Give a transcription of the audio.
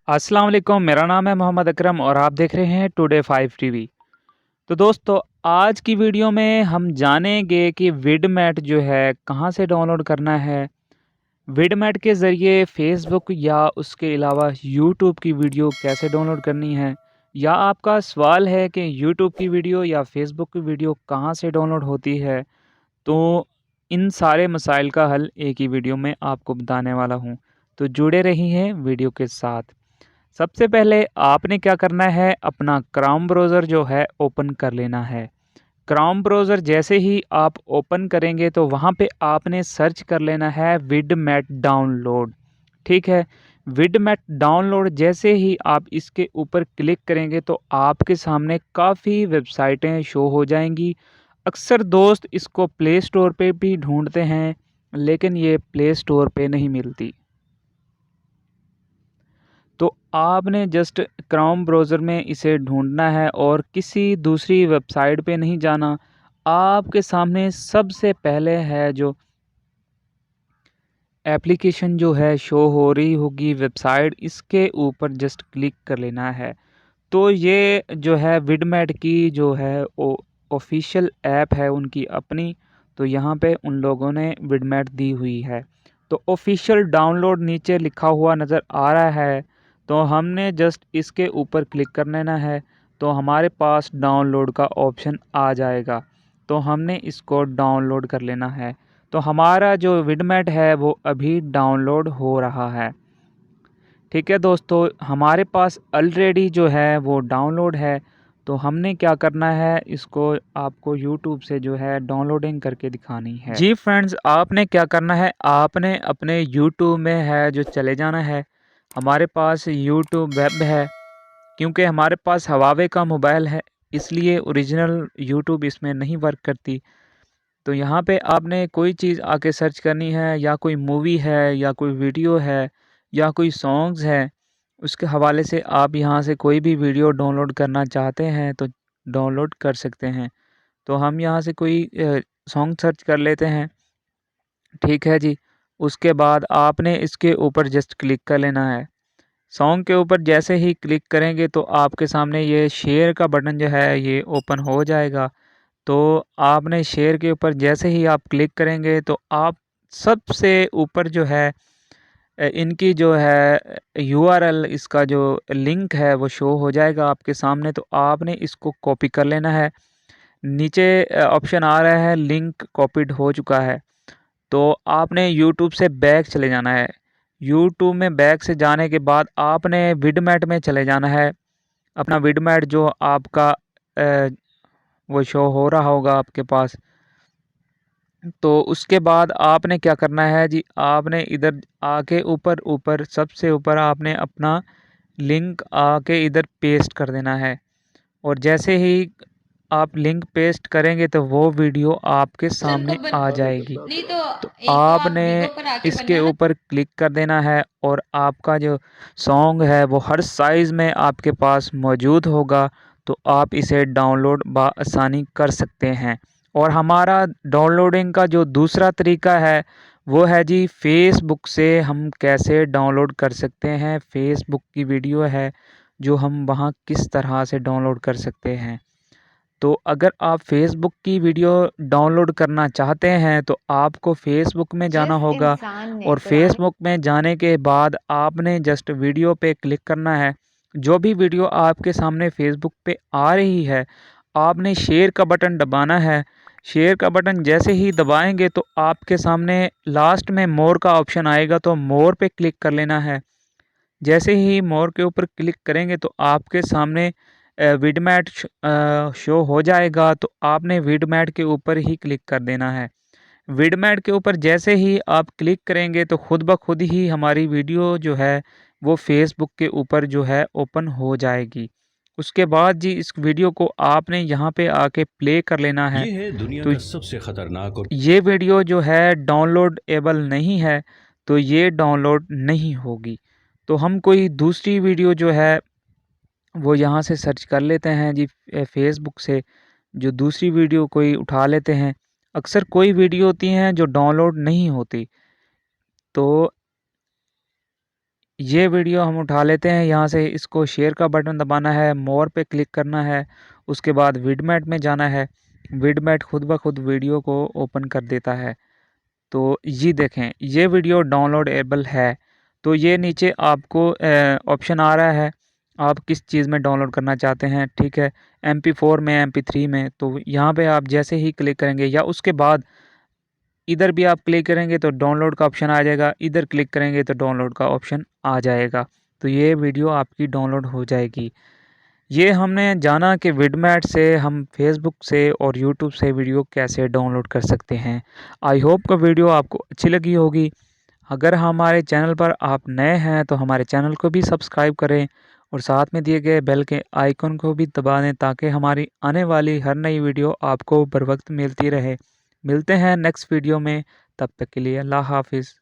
अस्सलाम वालेकुम, मेरा नाम है मोहम्मद अकरम और आप देख रहे हैं टुडे 5 टीवी। तो दोस्तों, आज की वीडियो में हम जानेंगे कि विडमेट जो है कहाँ से डाउनलोड करना है। विडमेट के ज़रिए फ़ेसबुक या उसके अलावा यूट्यूब की वीडियो कैसे डाउनलोड करनी है, या आपका सवाल है कि यूट्यूब की वीडियो या फ़ेसबुक की वीडियो कहाँ से डाउनलोड होती है, तो इन सारे मसाइल का हल एक ही वीडियो में आपको बताने वाला हूँ। तो जुड़े रहिए वीडियो के साथ। सबसे पहले आपने क्या करना है, अपना क्रोम ब्राउज़र जो है ओपन कर लेना है। क्रोम ब्राउज़र जैसे ही आप ओपन करेंगे तो वहाँ पे आपने सर्च कर लेना है विडमेट डाउनलोड। ठीक है? विडमेट डाउनलोड जैसे ही आप इसके ऊपर क्लिक करेंगे तो आपके सामने काफ़ी वेबसाइटें शो हो जाएँगी। अक्सर दोस्त इसको प्ले स्टोर पे भी ढूँढते हैं, लेकिन ये प्ले स्टोर पे नहीं मिलती। तो आपने जस्ट क्रोम ब्राउज़र में इसे ढूँढना है और किसी दूसरी वेबसाइट पे नहीं जाना। आपके सामने सबसे पहले है जो एप्लीकेशन जो है शो हो रही होगी वेबसाइट, इसके ऊपर जस्ट क्लिक कर लेना है। तो ये जो है विडमेट की जो है ओ ऑफ़िशियल ऐप है उनकी अपनी, तो यहाँ पे उन लोगों ने विडमेट दी हुई है। तो ऑफ़िशियल डाउनलोड नीचे लिखा हुआ नज़र आ रहा है, तो हमने जस्ट इसके ऊपर क्लिक कर लेना है, तो हमारे पास डाउनलोड का ऑप्शन आ जाएगा। तो हमने इसको डाउनलोड कर लेना है। तो हमारा जो विडमेट है वो अभी डाउनलोड हो रहा है। ठीक है दोस्तों, हमारे पास ऑलरेडी जो है वो डाउनलोड है। तो हमने क्या करना है, इसको आपको यूट्यूब से जो है डाउनलोडिंग करके दिखानी है। जी फ्रेंड्स, आपने क्या करना है, आपने अपने यूट्यूब में है जो चले जाना है। हमारे पास यूट्यूब वेब है, क्योंकि हमारे पास हवावे का मोबाइल है, इसलिए ओरिजिनल यूट्यूब इसमें नहीं वर्क करती। तो यहाँ पे आपने कोई चीज़ आके सर्च करनी है, या कोई मूवी है, या कोई वीडियो है, या कोई सॉन्ग्स है, उसके हवाले से आप यहाँ से कोई भी वीडियो डाउनलोड करना चाहते हैं तो डाउनलोड कर सकते हैं। तो हम यहाँ से कोई सॉन्ग सर्च कर लेते हैं। ठीक है जी। उसके बाद आपने इसके ऊपर जस्ट क्लिक कर लेना है। सॉन्ग के ऊपर जैसे ही क्लिक करेंगे तो आपके सामने ये शेयर का बटन जो है ये ओपन हो जाएगा। तो आपने शेयर के ऊपर जैसे ही आप क्लिक करेंगे तो आप सबसे ऊपर जो है इनकी जो है यूआरएल, इसका जो लिंक है वो शो हो जाएगा आपके सामने। तो आपने इसको कॉपी कर लेना है। नीचे ऑप्शन आ रहा है लिंक कॉपीड हो चुका है। तो आपने यूट्यूब से बैक चले जाना है। यूट्यूब में बैक से जाने के बाद आपने विडमेट में चले जाना है। अपना विडमेट जो आपका वो शो हो रहा होगा आपके पास। तो उसके बाद आपने क्या करना है जी, आपने इधर आके ऊपर ऊपर सबसे ऊपर आपने अपना लिंक आके इधर पेस्ट कर देना है। और जैसे ही आप लिंक पेस्ट करेंगे तो वो वीडियो आपके सन सामने कब बन आ जाएगी। नहीं तो तो एक तो आप आपने वीडियो पर आके इसके बनना ना। ऊपर क्लिक कर देना है और आपका जो सॉन्ग है वो हर साइज़ में आपके पास मौजूद होगा। तो आप इसे डाउनलोड बआसानी कर सकते हैं। और हमारा डाउनलोडिंग का जो दूसरा तरीका है वो है जी, फ़ेसबुक से हम कैसे डाउनलोड कर सकते हैं। फ़ेसबुक की वीडियो है जो हम वहाँ किस तरह से डाउनलोड कर सकते हैं। तो अगर आप फ़ेसबुक की वीडियो डाउनलोड करना चाहते हैं तो आपको फ़ेसबुक में जाना जिस होगा। इंसान ने और पुरानी फ़ेसबुक में जाने के बाद आपने जस्ट वीडियो पे क्लिक करना है। जो भी वीडियो आपके सामने फ़ेसबुक पे आ रही है, आपने शेयर का बटन दबाना है। शेयर का बटन जैसे ही दबाएँगे तो आपके सामने लास्ट में मोर का ऑप्शन आएगा, तो मोर पे क्लिक कर लेना है। जैसे ही मोर के ऊपर क्लिक करेंगे तो आपके सामने विडमेट शो हो जाएगा। तो आपने विडमेट के ऊपर ही क्लिक कर देना है। विडमेट के ऊपर जैसे ही आप क्लिक करेंगे तो खुद ब खुद ही हमारी वीडियो जो है वो फ़ेसबुक के ऊपर जो है ओपन हो जाएगी। उसके बाद जी इस वीडियो को आपने यहाँ पे आके प्ले कर लेना है। ये है दुनिया तो का सबसे खतरनाक और ये वीडियो जो है डाउनलोडेबल नहीं है, तो ये डाउनलोड नहीं होगी। तो हम कोई दूसरी वीडियो जो है वो यहाँ से सर्च कर लेते हैं जी, फ़ेसबुक से जो दूसरी वीडियो कोई उठा लेते हैं। अक्सर कोई वीडियो होती हैं जो डाउनलोड नहीं होती। तो ये वीडियो हम उठा लेते हैं यहाँ से, इसको शेयर का बटन दबाना है, मोर पे क्लिक करना है, उसके बाद विडमेट में जाना है। विडमेट खुद ब खुद वीडियो को ओपन कर देता है। तो ये देखें, ये वीडियो डाउनलोडेबल है। तो ये नीचे आपको ऑप्शन आ रहा है, आप किस चीज़ में डाउनलोड करना चाहते हैं, ठीक है, MP4 में, MP3 में। तो यहाँ पे आप जैसे ही क्लिक करेंगे या उसके बाद इधर भी आप क्लिक करेंगे तो डाउनलोड का ऑप्शन आ जाएगा, इधर क्लिक करेंगे तो डाउनलोड का ऑप्शन आ जाएगा। तो ये वीडियो आपकी डाउनलोड हो जाएगी। ये हमने जाना कि विडमेट से हम फेसबुक से और यूट्यूब से वीडियो कैसे डाउनलोड कर सकते हैं। आई होप कि वीडियो आपको अच्छी लगी होगी। अगर हमारे चैनल पर आप नए हैं तो हमारे चैनल को भी सब्सक्राइब करें और साथ में दिए गए बेल के आइकन को भी दबा दें ताकि हमारी आने वाली हर नई वीडियो आपको बर वक्त मिलती रहे। मिलते हैं नेक्स्ट वीडियो में, तब तक के लिए अल्लाह हाफिज़।